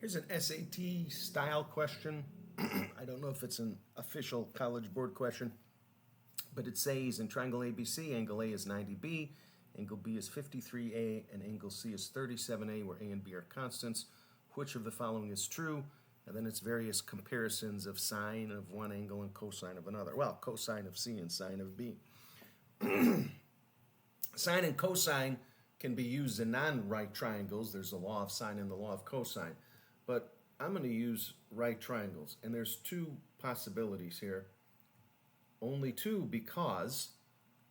Here's an SAT style question. I don't know if it's an official College Board question, but it says in triangle ABC, angle A is 90B, angle B is 53A, and angle C is 37A, where A and B are constants. Which of the following is true? And then it's various comparisons of sine of one angle and cosine of another. Well, cosine of C and sine of B. Sine and cosine can be used in non-right triangles. There's a law of sine and the law of cosine. But I'm going to use right triangles. And there's two possibilities here. Only two, because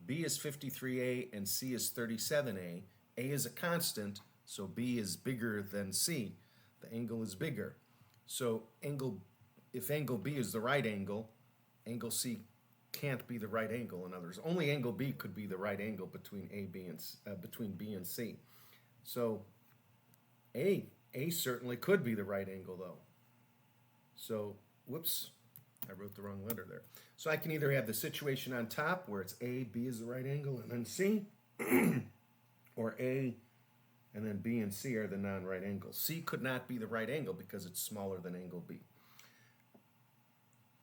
B is 53A and C is 37A. A is a constant, so B is bigger than C. The angle is bigger. So if angle B is the right angle C can't be the right angle. In other words, only angle B could be the right angle between between B and C. So A certainly could be the right angle, though. So, whoops, I wrote the wrong letter there. So I can either have the situation on top where it's A, B is the right angle, and then C, or A, and then B and C are the non-right angles. C could not be the right angle because it's smaller than angle B.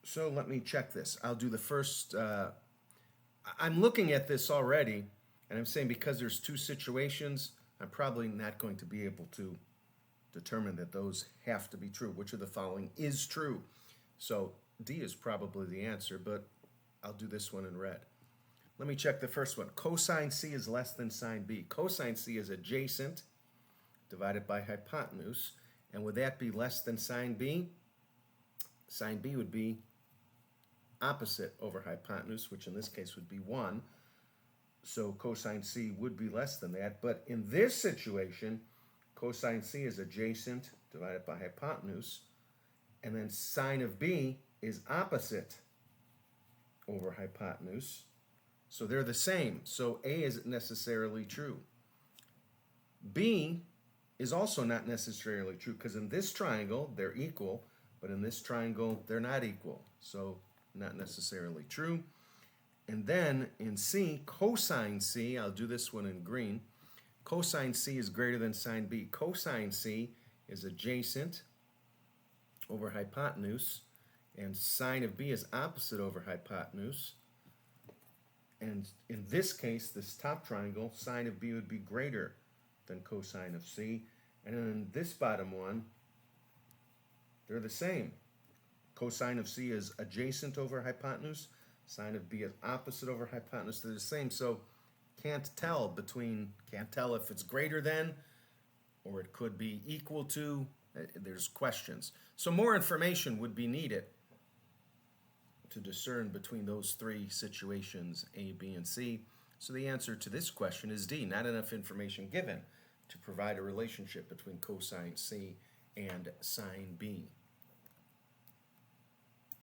So let me check this. I'll do the first. I'm looking at this already, and I'm saying because there's two situations, I'm probably not going to be able to determine that those have to be true. Which of the following is true? So D is probably the answer, but I'll do this one in red. Let me check the first one. Cosine C is less than sine B. Cosine C is adjacent divided by hypotenuse. And would that be less than sine B? Sine B would be opposite over hypotenuse, which in this case would be 1. So cosine C would be less than that. But in this situation, cosine C is adjacent divided by hypotenuse. And then sine of B is opposite over hypotenuse. So they're the same. So A isn't necessarily true. B is also not necessarily true because in this triangle, they're equal, but in this triangle, they're not equal. So not necessarily true. And then in C, cosine C, I'll do this one in green. Cosine C is greater than sine B. Cosine C is adjacent over hypotenuse, and sine of B is opposite over hypotenuse. And in this case, this top triangle, sine of B would be greater than cosine of C. And in this bottom one, they're the same. Cosine of C is adjacent over hypotenuse. Sine of B is opposite over hypotenuse. They're the same. So can't tell if it's greater than, or it could be equal to. There's questions. So more information would be needed to discern between those three situations, A, B, and C. So the answer to this question is D. Not enough information given to provide a relationship between cosine C and sine B.